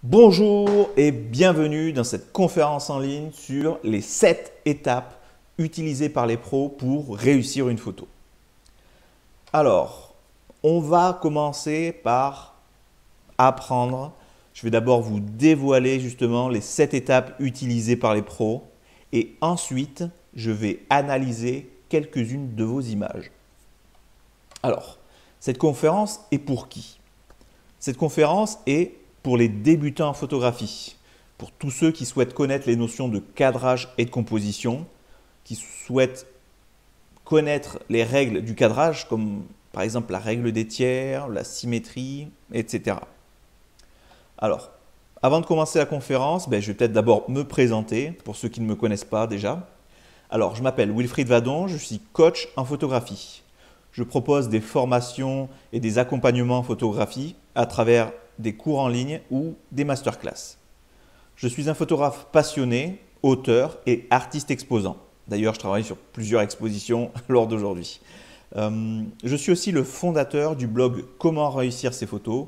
Bonjour et bienvenue dans cette conférence en ligne sur les 7 étapes utilisées par les pros pour réussir une photo. Alors, on va commencer par apprendre. Je vais d'abord vous dévoiler justement les 7 étapes utilisées par les pros et ensuite, je vais analyser quelques-unes de vos images. Alors, cette conférence est pour qui? Cette conférence est pour les débutants en photographie, pour tous ceux qui souhaitent connaître les notions de cadrage et de composition, qui souhaitent connaître les règles du cadrage, comme par exemple la règle des tiers, la symétrie, etc. Alors, avant de commencer la conférence, je vais peut-être d'abord me présenter, pour ceux qui ne me connaissent pas déjà. Alors, je m'appelle Wilfried Vadon, je suis coach en photographie. Je propose des formations et des accompagnements en photographie à travers des cours en ligne ou des masterclass. Je suis un photographe passionné, auteur et artiste exposant. D'ailleurs, je travaille sur plusieurs expositions lors d'aujourd'hui. Je suis aussi le fondateur du blog Comment réussir ses photos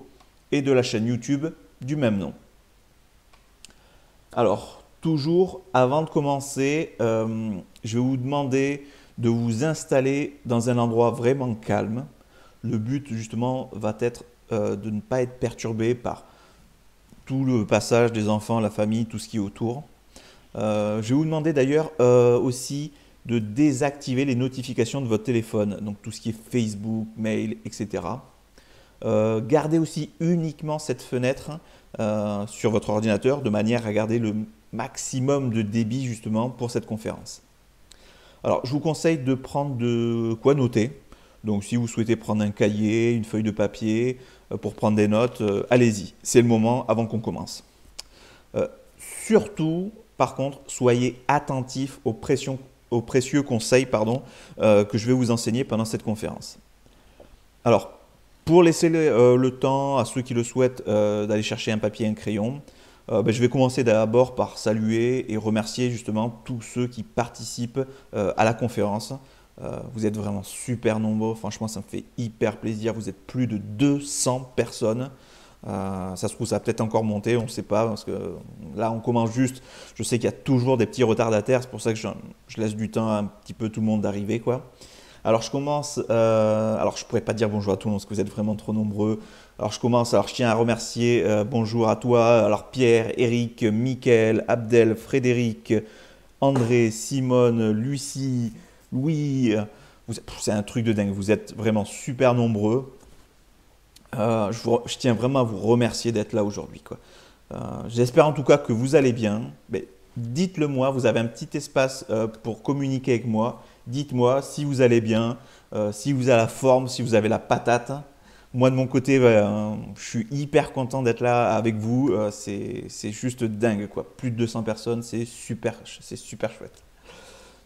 et de la chaîne YouTube du même nom. Alors, toujours avant de commencer, je vais vous demander de vous installer dans un endroit vraiment calme. Le but justement va être de ne pas être perturbé par tout le passage des enfants, la famille, tout ce qui est autour. Je vais vous demander d'ailleurs aussi de désactiver les notifications de votre téléphone, donc tout ce qui est Facebook, mail, etc. Gardez aussi uniquement cette fenêtre sur votre ordinateur de manière à garder le maximum de débit justement pour cette conférence. Alors, je vous conseille de prendre de quoi noter. Donc, si vous souhaitez prendre un cahier, une feuille de papier pour prendre des notes, allez-y. C'est le moment avant qu'on commence. Euh, Surtout, par contre, soyez attentifs aux précieux conseils que je vais vous enseigner pendant cette conférence. Alors, pour laisser le temps à ceux qui le souhaitent d'aller chercher un papier et un crayon, je vais commencer d'abord par saluer et remercier justement tous ceux qui participent à la conférence. Vous êtes vraiment super nombreux, franchement ça me fait hyper plaisir, vous êtes plus de 200 personnes. Ça se trouve ça va peut-être encore monter, on ne sait pas, parce que là on commence juste, je sais qu'il y a toujours des petits retardataires, c'est pour ça que je laisse du temps à un petit peu tout le monde d'arriver, quoi. Alors je commence, alors je pourrais pas dire bonjour à tout le monde parce que vous êtes vraiment trop nombreux. Alors je tiens à remercier, bonjour à toi, alors Pierre, Eric, Mickaël, Abdel, Frédéric, André, Simone, Lucie, Louis, c'est un truc de dingue, vous êtes vraiment super nombreux. Je tiens vraiment à vous remercier d'être là aujourd'hui, quoi. J'espère en tout cas que vous allez bien. Mais dites-le moi, vous avez un petit espace pour communiquer avec moi. Dites-moi si vous allez bien, si vous avez la forme, si vous avez la patate. Moi de mon côté, je suis hyper content d'être là avec vous. C'est juste dingue, quoi. Plus de 200 personnes, c'est super chouette.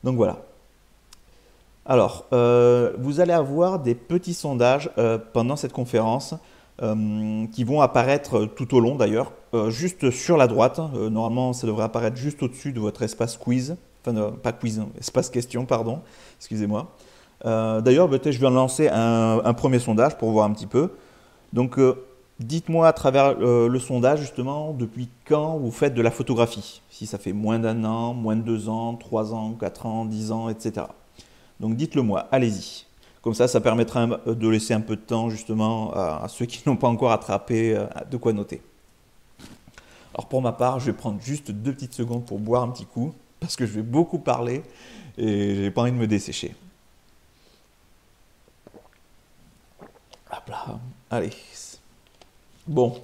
Donc voilà. Alors, vous allez avoir des petits sondages pendant cette conférence qui vont apparaître tout au long d'ailleurs, juste sur la droite. Normalement, ça devrait apparaître juste au-dessus de votre espace quiz. Enfin, pas quiz, hein, espace question, pardon, excusez-moi. D'ailleurs, peut-être je vais lancer un premier sondage pour voir un petit peu. Donc, dites-moi à travers le sondage justement depuis quand vous faites de la photographie. Si ça fait moins d'un an, moins de 2 ans, 3 ans, 4 ans, 10 ans, etc. Donc dites-le moi, allez-y. Comme ça permettra de laisser un peu de temps justement à ceux qui n'ont pas encore attrapé de quoi noter. Alors pour ma part, je vais prendre juste 2 petites secondes pour boire un petit coup, parce que je vais beaucoup parler et j'ai pas envie de me dessécher. Hop là, allez. Bon,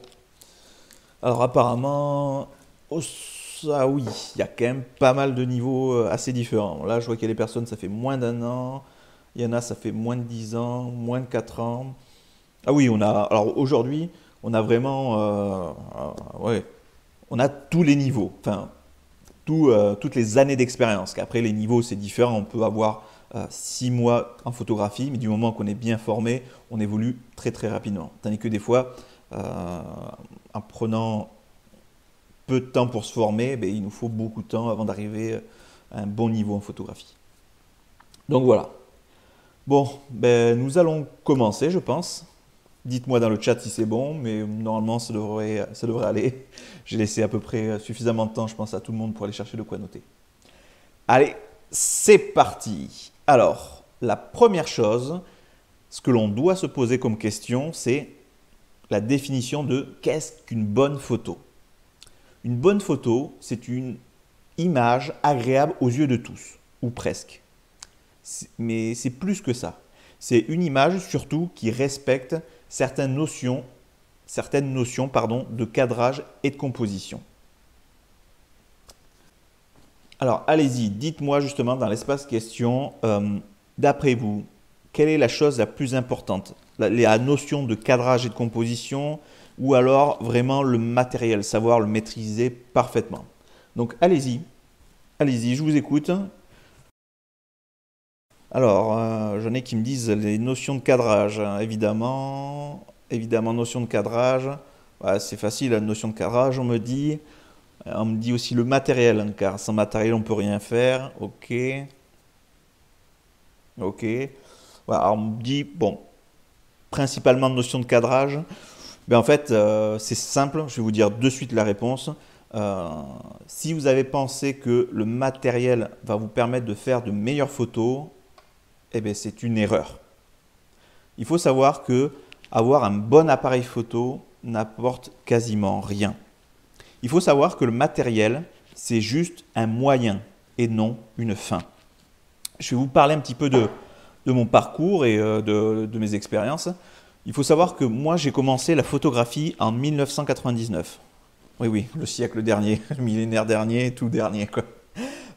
alors apparemment, oh, ça oui, il y a quand même pas mal de niveaux assez différents. Là, je vois qu'il y a des personnes, ça fait moins d'un an. Il y en a, ça fait moins de 10 ans, moins de 4 ans. Ah oui, alors aujourd'hui, on a vraiment, ouais, on a tous les niveaux, enfin, toutes les années d'expérience. Après, les niveaux, c'est différent. On peut avoir 6 mois en photographie, mais du moment qu'on est bien formé, on évolue très très rapidement. Tandis que des fois, en prenant peu de temps pour se former, il nous faut beaucoup de temps avant d'arriver à un bon niveau en photographie. Donc voilà. Bon, nous allons commencer, je pense. Dites-moi dans le chat si c'est bon, mais normalement ça devrait aller. J'ai laissé à peu près suffisamment de temps, je pense, à tout le monde pour aller chercher de quoi noter. Allez, c'est parti. Alors, la première chose, ce que l'on doit se poser comme question, c'est la définition de qu'est-ce qu'une bonne photo. Une bonne photo, c'est une image agréable aux yeux de tous, ou presque. Mais c'est plus que ça. C'est une image surtout qui respecte certaines notions de cadrage et de composition. Alors allez-y, dites-moi justement dans l'espace question, d'après vous, quelle est la chose la plus importante? La notion de cadrage et de composition ou alors vraiment le matériel, savoir le maîtriser parfaitement. Donc allez-y, je vous écoute. Alors, j'en ai qui me disent les notions de cadrage, hein, évidemment, notion de cadrage. Ouais, c'est facile, la notion de cadrage, on me dit. On me dit aussi le matériel, hein, car sans matériel, on ne peut rien faire. Ok. Ok. Voilà, alors on me dit, bon, principalement notion de cadrage. Ben en fait, c'est simple, je vais vous dire de suite la réponse. Euh, si vous avez pensé que le matériel va vous permettre de faire de meilleures photos, eh bien, c'est une erreur. Il faut savoir que avoir un bon appareil photo n'apporte quasiment rien. Il faut savoir que le matériel, c'est juste un moyen et non une fin. Je vais vous parler un petit peu de mon parcours et de mes expériences. Il faut savoir que moi, j'ai commencé la photographie en 1999. Oui, oui, le siècle dernier, le millénaire dernier, tout dernier, quoi.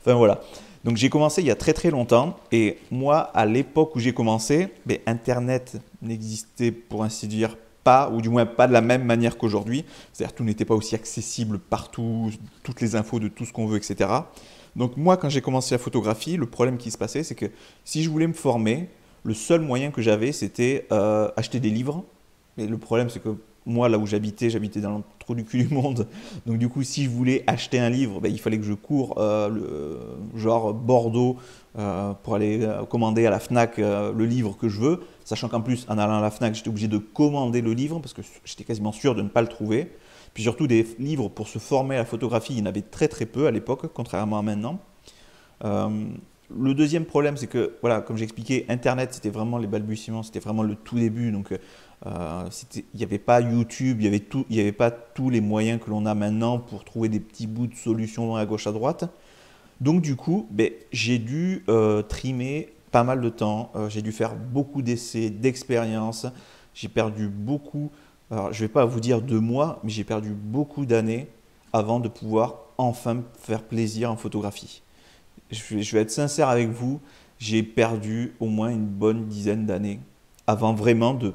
Enfin, voilà. Donc, j'ai commencé il y a très très longtemps. Et moi, à l'époque où j'ai commencé, Internet n'existait pour ainsi dire pas, ou du moins pas de la même manière qu'aujourd'hui. C'est-à-dire tout n'était pas aussi accessible partout, toutes les infos de tout ce qu'on veut, etc. Donc moi, quand j'ai commencé la photographie, le problème qui se passait, c'est que si je voulais me former, le seul moyen que j'avais, c'était acheter des livres. Mais le problème, c'est que moi, là où j'habitais dans le trou du cul du monde. Donc du coup, si je voulais acheter un livre, il fallait que je cours genre Bordeaux pour aller commander à la Fnac le livre que je veux. Sachant qu'en plus, en allant à la Fnac, j'étais obligé de commander le livre parce que j'étais quasiment sûr de ne pas le trouver. Puis surtout, des livres pour se former à la photographie, il y en avait très très peu à l'époque, contrairement à maintenant. Euh, le deuxième problème, c'est que, voilà, comme j'expliquais, Internet, c'était vraiment les balbutiements, c'était vraiment le tout début. Donc, il n'y avait pas YouTube, il n'y avait pas tous les moyens que l'on a maintenant pour trouver des petits bouts de solutions à gauche, à droite. Donc, du coup, j'ai dû trimer pas mal de temps. J'ai dû faire beaucoup d'essais, d'expériences. J'ai perdu beaucoup, alors je ne vais pas vous dire 2 mois, mais j'ai perdu beaucoup d'années avant de pouvoir enfin faire plaisir en photographie. Je vais être sincère avec vous, j'ai perdu au moins une bonne dizaine d'années avant vraiment de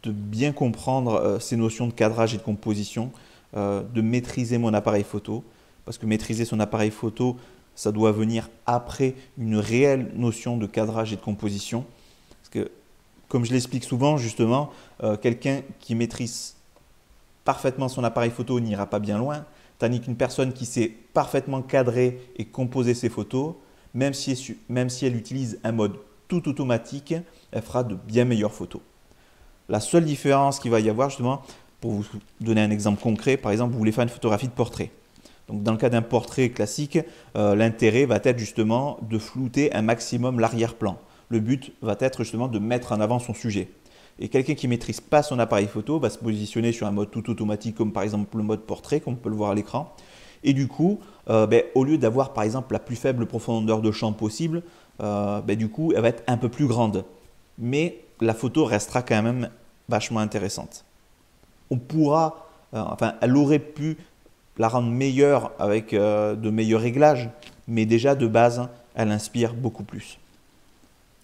bien comprendre ces notions de cadrage et de composition, de maîtriser mon appareil photo. Parce que maîtriser son appareil photo, ça doit venir après une réelle notion de cadrage et de composition. Parce que, comme je l'explique souvent, justement, quelqu'un qui maîtrise parfaitement son appareil photo n'ira pas bien loin, tandis qu'une personne qui sait parfaitement cadrer et composer ses photos, même si elle utilise un mode tout automatique, elle fera de bien meilleures photos. La seule différence qu'il va y avoir, justement, pour vous donner un exemple concret, par exemple, vous voulez faire une photographie de portrait. Donc, dans le cas d'un portrait classique, l'intérêt va être justement de flouter un maximum l'arrière-plan. Le but va être justement de mettre en avant son sujet. Et quelqu'un qui ne maîtrise pas son appareil photo va se positionner sur un mode tout automatique, comme par exemple le mode portrait, comme on peut le voir à l'écran. Et du coup, au lieu d'avoir par exemple la plus faible profondeur de champ possible, du coup, elle va être un peu plus grande. Mais la photo restera quand même vachement intéressante. On pourra, elle aurait pu la rendre meilleure avec de meilleurs réglages, mais déjà de base, elle inspire beaucoup plus.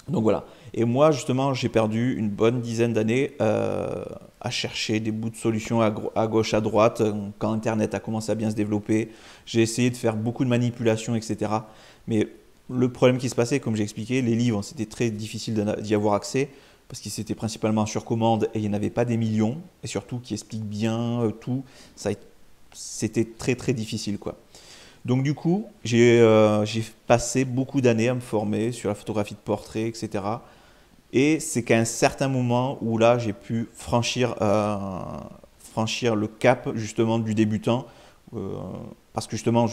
Donc voilà. Et moi, justement, j'ai perdu une bonne dizaine d'années à chercher des bouts de solutions à gauche, à droite, quand Internet a commencé à bien se développer. J'ai essayé de faire beaucoup de manipulations, etc. Mais le problème qui se passait, comme j'ai expliqué, les livres, c'était très difficile d'y avoir accès parce qu'ils étaient principalement sur commande et il n'y en avait pas des millions. Et surtout, qui expliquent bien tout. C'était très, très difficile, quoi. Donc du coup, j'ai passé beaucoup d'années à me former sur la photographie de portrait, etc. Et c'est qu'à un certain moment où là, j'ai pu franchir le cap justement du débutant, euh, parce que justement,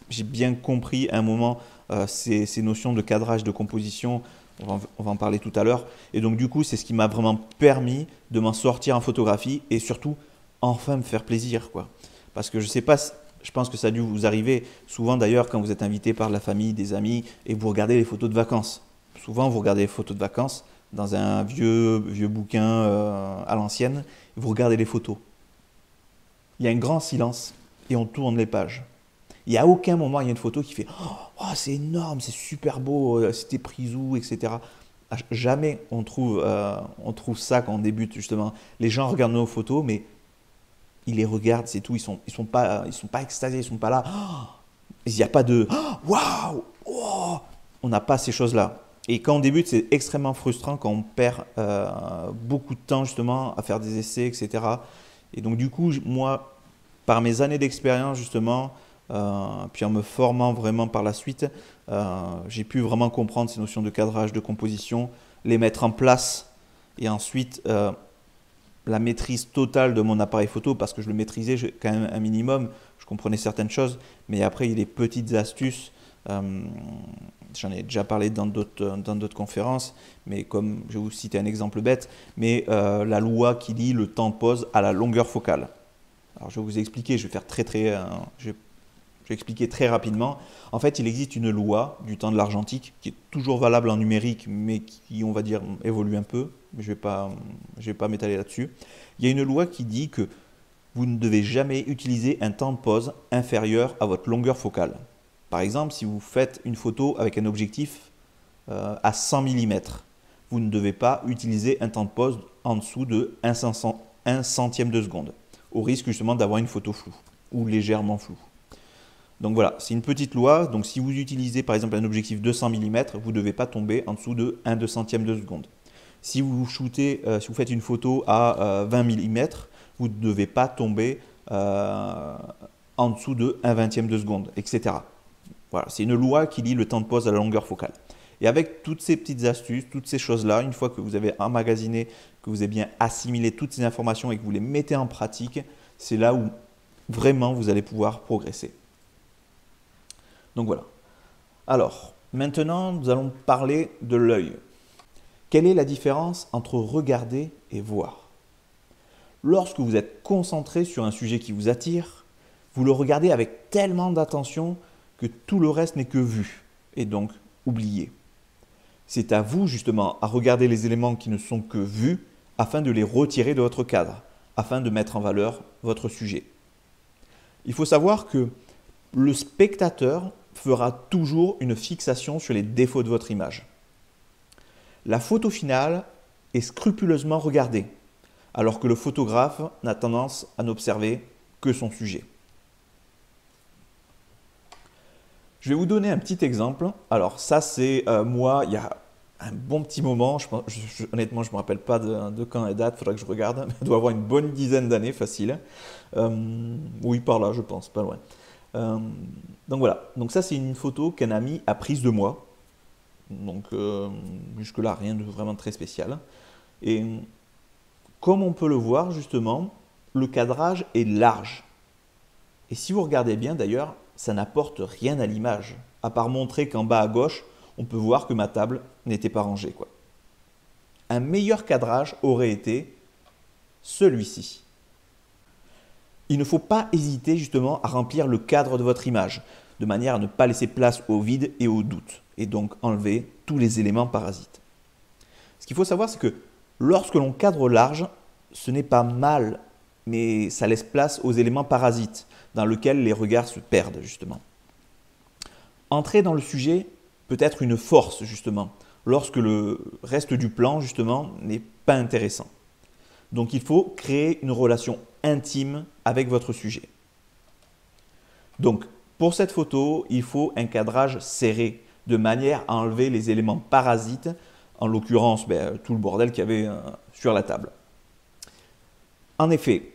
j'ai bien compris à un moment ces notions de cadrage, de composition. On va en parler tout à l'heure. Et donc du coup, c'est ce qui m'a vraiment permis de m'en sortir en photographie et surtout enfin me faire plaisir, quoi. Parce que je sais pas, je pense que ça a dû vous arriver souvent d'ailleurs quand vous êtes invité par la famille, des amis et vous regardez les photos de vacances. Souvent, vous regardez les photos de vacances dans un vieux bouquin à l'ancienne. Vous regardez les photos. Il y a un grand silence et on tourne les pages. Il n'y a aucun moment, il y a une photo qui fait oh, c'est énorme, c'est super beau, c'était pris où, etc. Jamais on trouve ça quand on débute, justement. Les gens regardent nos photos, mais ils les regardent, c'est tout. Ils sont pas extasiés, ils sont pas là. Oh, il n'y a pas de waouh, oh. On n'a pas ces choses-là. Et quand on débute, c'est extrêmement frustrant quand on perd beaucoup de temps, justement, à faire des essais, etc. Et donc, du coup, moi, par mes années d'expérience, justement, puis en me formant vraiment par la suite, j'ai pu vraiment comprendre ces notions de cadrage, de composition, les mettre en place et ensuite la maîtrise totale de mon appareil photo parce que je le maîtrisais quand même un minimum, je comprenais certaines choses, mais après il y a des petites astuces, j'en ai déjà parlé dans d'autres conférences, mais comme je vais vous citer un exemple bête, mais la loi qui lie le temps de pause à la longueur focale. Alors je vais vous expliquer, je vais faire je vais expliquer très rapidement. En fait, il existe une loi du temps de l'argentique qui est toujours valable en numérique, mais qui, on va dire, évolue un peu. Mais je vais pas m'étaler là-dessus. Il y a une loi qui dit que vous ne devez jamais utiliser un temps de pause inférieur à votre longueur focale. Par exemple, si vous faites une photo avec un objectif à 100 mm, vous ne devez pas utiliser un temps de pause en dessous de 1 centième de seconde, au risque justement d'avoir une photo floue ou légèrement floue. Donc voilà, c'est une petite loi. Donc si vous utilisez par exemple un objectif 200 mm, vous ne devez pas tomber en dessous de 1 200e de seconde. Si vous faites une photo à 20 mm, vous ne devez pas tomber en dessous de 1 20e de seconde, etc. Voilà, c'est une loi qui lie le temps de pause à la longueur focale. Et avec toutes ces petites astuces, toutes ces choses-là, une fois que vous avez emmagasiné, que vous avez bien assimilé toutes ces informations et que vous les mettez en pratique, c'est là où vraiment vous allez pouvoir progresser. Donc voilà. Alors, maintenant, nous allons parler de l'œil. Quelle est la différence entre regarder et voir? Lorsque vous êtes concentré sur un sujet qui vous attire, vous le regardez avec tellement d'attention que tout le reste n'est que vue, et donc oublié. C'est à vous justement à regarder les éléments qui ne sont que vus afin de les retirer de votre cadre, afin de mettre en valeur votre sujet. Il faut savoir que le spectateur fera toujours une fixation sur les défauts de votre image. La photo finale est scrupuleusement regardée, alors que le photographe n'a tendance à n'observer que son sujet. Je vais vous donner un petit exemple. Alors ça c'est moi, il y a un bon petit moment, honnêtement je ne me rappelle pas de quand elle date, il faudra que je regarde, mais elle doit avoir une bonne dizaine d'années facile. Oui par là je pense, pas loin. Donc voilà, donc ça c'est une photo qu'un ami a prise de moi. Donc jusque là rien de vraiment très spécial. Et comme on peut le voir justement, le cadrage est large. Et si vous regardez bien d'ailleurs, ça n'apporte rien à l'image, à part montrer qu'en bas à gauche, on peut voir que ma table n'était pas rangée, quoi. Un meilleur cadrage aurait été celui-ci. Il ne faut pas hésiter justement à remplir le cadre de votre image, de manière à ne pas laisser place au vide et au doute, et donc enlever tous les éléments parasites. Ce qu'il faut savoir, c'est que lorsque l'on cadre large, ce n'est pas mal, mais ça laisse place aux éléments parasites, dans lesquels les regards se perdent justement. Entrer dans le sujet peut être une force justement, lorsque le reste du plan justement n'est pas intéressant. Donc il faut créer une relation intime avec votre sujet. Donc pour cette photo, il faut un cadrage serré, de manière à enlever les éléments parasites, en l'occurrence tout le bordel qu'il y avait sur la table. En effet,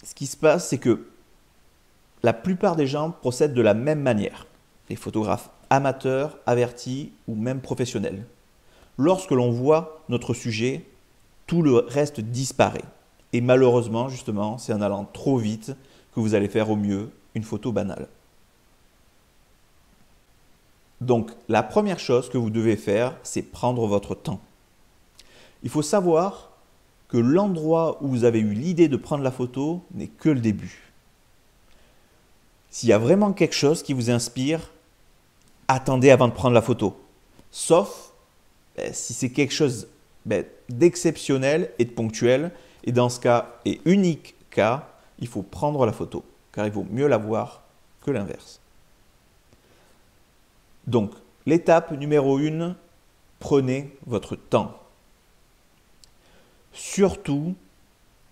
ce qui se passe, c'est que la plupart des gens procèdent de la même manière, les photographes amateurs, avertis ou même professionnels. Lorsque l'on voit notre sujet, tout le reste disparaît. Et malheureusement, justement, c'est en allant trop vite que vous allez faire au mieux une photo banale. Donc, la première chose que vous devez faire, c'est prendre votre temps. Il faut savoir que l'endroit où vous avez eu l'idée de prendre la photo n'est que le début. S'il y a vraiment quelque chose qui vous inspire, attendez avant de prendre la photo. Sauf si c'est quelque chose d'exceptionnel et de ponctuel. Et dans ce cas, et unique cas, il faut prendre la photo, car il vaut mieux la voir que l'inverse. Donc, l'étape numéro 1, prenez votre temps. Surtout,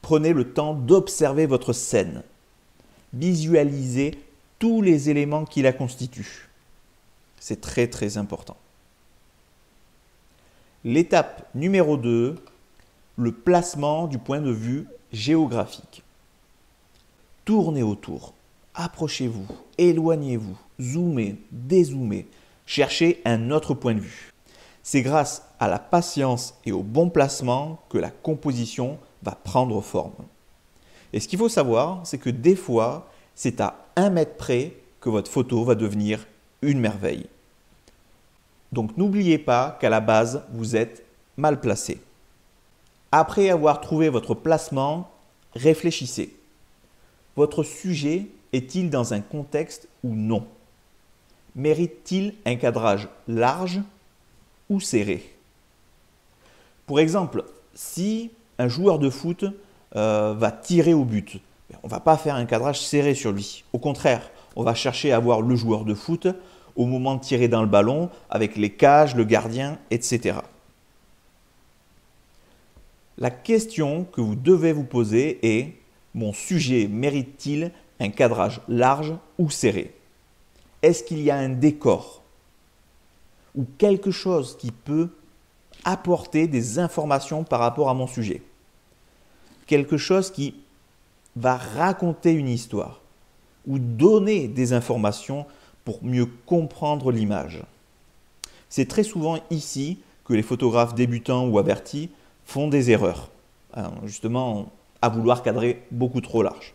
prenez le temps d'observer votre scène. Visualisez tous les éléments qui la constituent. C'est très très important. L'étape numéro 2, le placement du point de vue géographique. Tournez autour, approchez-vous, éloignez-vous, zoomez, dézoomez, cherchez un autre point de vue. C'est grâce à la patience et au bon placement que la composition va prendre forme. Et ce qu'il faut savoir, c'est que des fois, c'est à 1 mètre près que votre photo va devenir une merveille. Donc n'oubliez pas qu'à la base, vous êtes mal placé. Après avoir trouvé votre placement, réfléchissez. Votre sujet est-il dans un contexte ou non? Mérite-t-il un cadrage large ou serré? Pour exemple, si un joueur de foot va tirer au but, on ne va pas faire un cadrage serré sur lui. Au contraire, on va chercher à voir le joueur de foot au moment de tirer dans le ballon avec les cages, le gardien, etc. La question que vous devez vous poser est: mon sujet mérite-t-il un cadrage large ou serré? Est-ce qu'il y a un décor ou quelque chose qui peut apporter des informations par rapport à mon sujet? Quelque chose qui va raconter une histoire ou donner des informations pour mieux comprendre l'image. C'est très souvent ici que les photographes débutants ou avertis font des erreurs, justement à vouloir cadrer beaucoup trop large.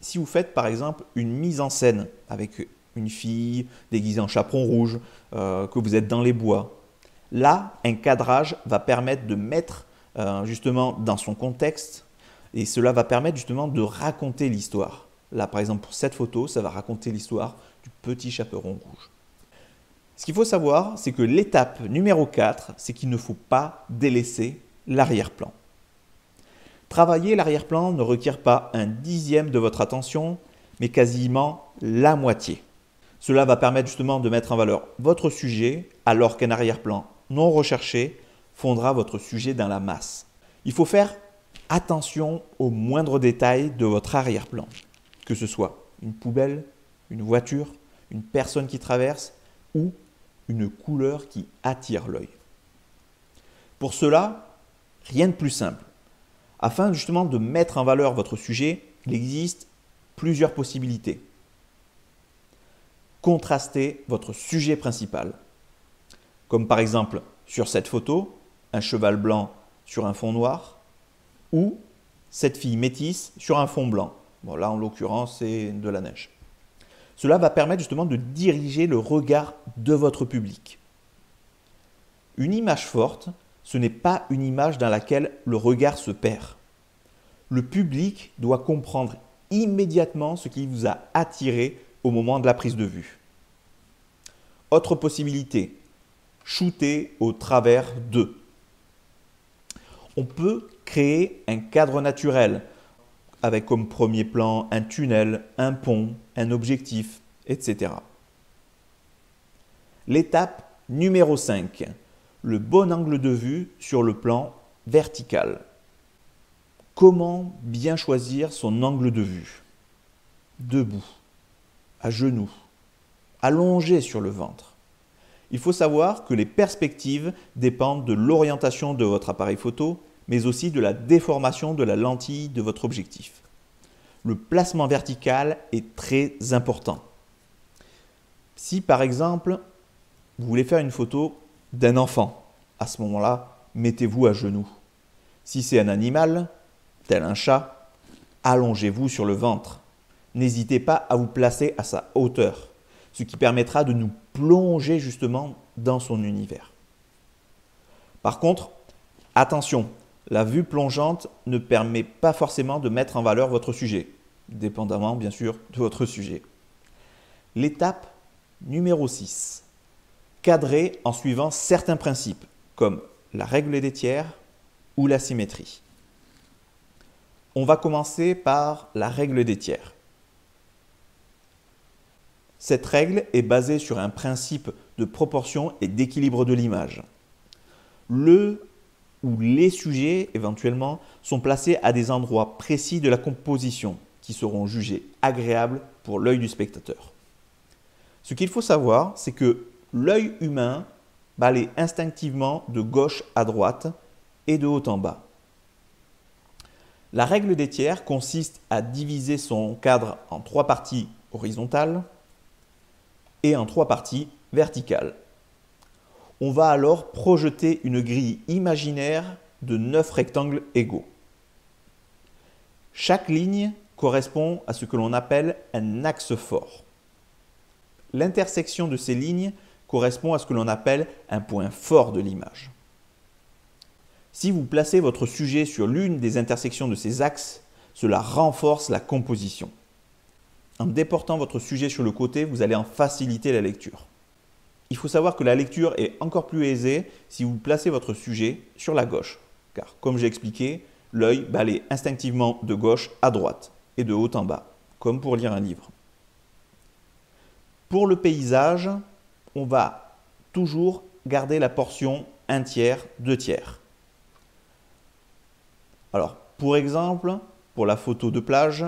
Si vous faites par exemple une mise en scène avec une fille déguisée en chaperon rouge, que vous êtes dans les bois, là, un cadrage va permettre de mettre justement dans son contexte et cela va permettre justement de raconter l'histoire. Là, par exemple, pour cette photo, ça va raconter l'histoire du petit chaperon rouge. Ce qu'il faut savoir, c'est que l'étape numéro 4, c'est qu'il ne faut pas délaisser l'arrière-plan. Travailler l'arrière-plan ne requiert pas 1/10 de votre attention, mais quasiment la moitié. Cela va permettre justement de mettre en valeur votre sujet, alors qu'un arrière-plan non recherché fondra votre sujet dans la masse. Il faut faire attention aux moindres détails de votre arrière-plan, que ce soit une poubelle, une voiture, une personne qui traverse ou une couleur qui attire l'œil. Pour cela, rien de plus simple. Afin justement de mettre en valeur votre sujet, il existe plusieurs possibilités. Contrastez votre sujet principal. Comme par exemple sur cette photo, un cheval blanc sur un fond noir ou cette fille métisse sur un fond blanc. Bon, là en l'occurrence c'est de la neige. Cela va permettre justement de diriger le regard de votre public. Une image forte, ce n'est pas une image dans laquelle le regard se perd. Le public doit comprendre immédiatement ce qui vous a attiré au moment de la prise de vue. Autre possibilité, shooter au travers d'eux. On peut créer un cadre naturel avec comme premier plan un tunnel, un pont, un objectif, etc. L'étape numéro 5, le bon angle de vue sur le plan vertical. Comment bien choisir son angle de vue? Debout, à genoux, allongé sur le ventre. Il faut savoir que les perspectives dépendent de l'orientation de votre appareil photo, mais aussi de la déformation de la lentille de votre objectif. Le placement vertical est très important. Si par exemple, vous voulez faire une photo d'un enfant à ce moment-là, mettez-vous à genoux. Si c'est un animal, tel un chat, allongez-vous sur le ventre. N'hésitez pas à vous placer à sa hauteur, ce qui permettra de nous plonger justement dans son univers. Par contre, attention, la vue plongeante ne permet pas forcément de mettre en valeur votre sujet, dépendamment bien sûr de votre sujet. L'étape numéro 6. Cadrer en suivant certains principes, comme la règle des tiers ou la symétrie. On va commencer par la règle des tiers. Cette règle est basée sur un principe de proportion et d'équilibre de l'image. Le ou les sujets, éventuellement, sont placés à des endroits précis de la composition qui seront jugés agréables pour l'œil du spectateur. Ce qu'il faut savoir, c'est que l'œil humain va aller instinctivement de gauche à droite et de haut en bas. La règle des tiers consiste à diviser son cadre en 3 parties horizontales et en 3 parties verticales. On va alors projeter une grille imaginaire de 9 rectangles égaux. Chaque ligne correspond à ce que l'on appelle un axe fort. L'intersection de ces lignes correspond à ce que l'on appelle un point fort de l'image. Si vous placez votre sujet sur l'une des intersections de ces axes, cela renforce la composition. En déportant votre sujet sur le côté, vous allez en faciliter la lecture. Il faut savoir que la lecture est encore plus aisée si vous placez votre sujet sur la gauche, car comme j'ai expliqué, l'œil va aller instinctivement de gauche à droite et de haut en bas, comme pour lire un livre. Pour le paysage, on va toujours garder la portion 1 tiers, 2 tiers. Alors, pour exemple, pour la photo de plage,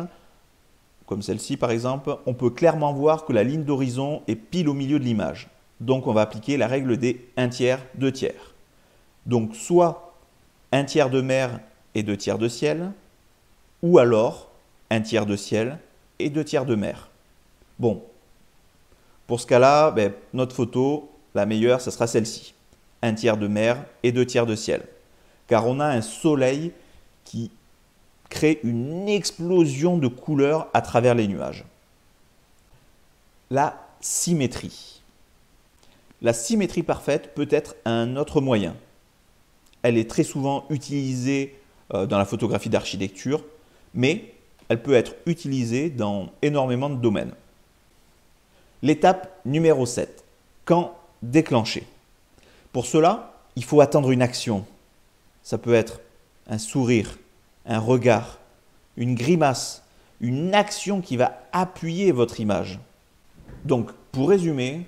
comme celle-ci par exemple, on peut clairement voir que la ligne d'horizon est pile au milieu de l'image. Donc, on va appliquer la règle des 1 tiers, 2 tiers. Donc, soit 1 tiers de mer et 2 tiers de ciel, ou alors 1 tiers de ciel et 2 tiers de mer. Bon, pour ce cas-là, notre photo, la meilleure, ce sera celle-ci. 1 tiers de mer et 2 tiers de ciel. Car on a un soleil qui crée une explosion de couleurs à travers les nuages. La symétrie. La symétrie parfaite peut être un autre moyen. Elle est très souvent utilisée dans la photographie d'architecture, mais elle peut être utilisée dans énormément de domaines. L'étape numéro 7. Quand déclencher? Pour cela, il faut attendre une action. Ça peut être un sourire, un regard, une grimace, une action qui va appuyer votre image. Donc, pour résumer,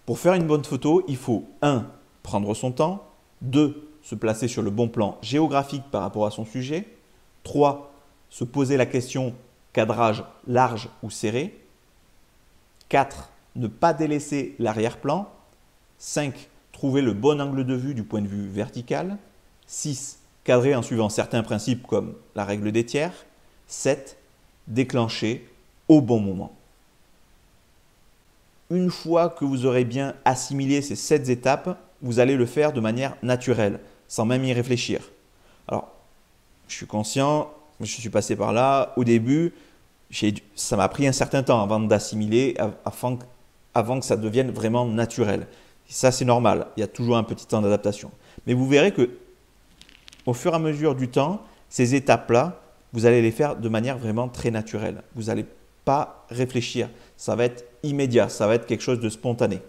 pour faire une bonne photo, il faut 1. Prendre son temps, 2. Se placer sur le bon plan géographique par rapport à son sujet, 3. Se poser la question cadrage large ou serré, 4. Ne pas délaisser l'arrière-plan, 5. Trouver le bon angle de vue du point de vue vertical, 6. Cadrer en suivant certains principes comme la règle des tiers, 7. Déclencher au bon moment. Une fois que vous aurez bien assimilé ces 7 étapes, vous allez le faire de manière naturelle, sans même y réfléchir. Alors, je suis conscient, je suis passé par là. Au début, ça m'a pris un certain temps avant d'assimiler, avant que ça devienne vraiment naturel. Ça, c'est normal. Il y a toujours un petit temps d'adaptation. Mais vous verrez que au fur et à mesure du temps, ces étapes-là, vous allez les faire de manière vraiment très naturelle. Vous n'allez pas réfléchir. Ça va être immédiat. Ça va être quelque chose de spontané.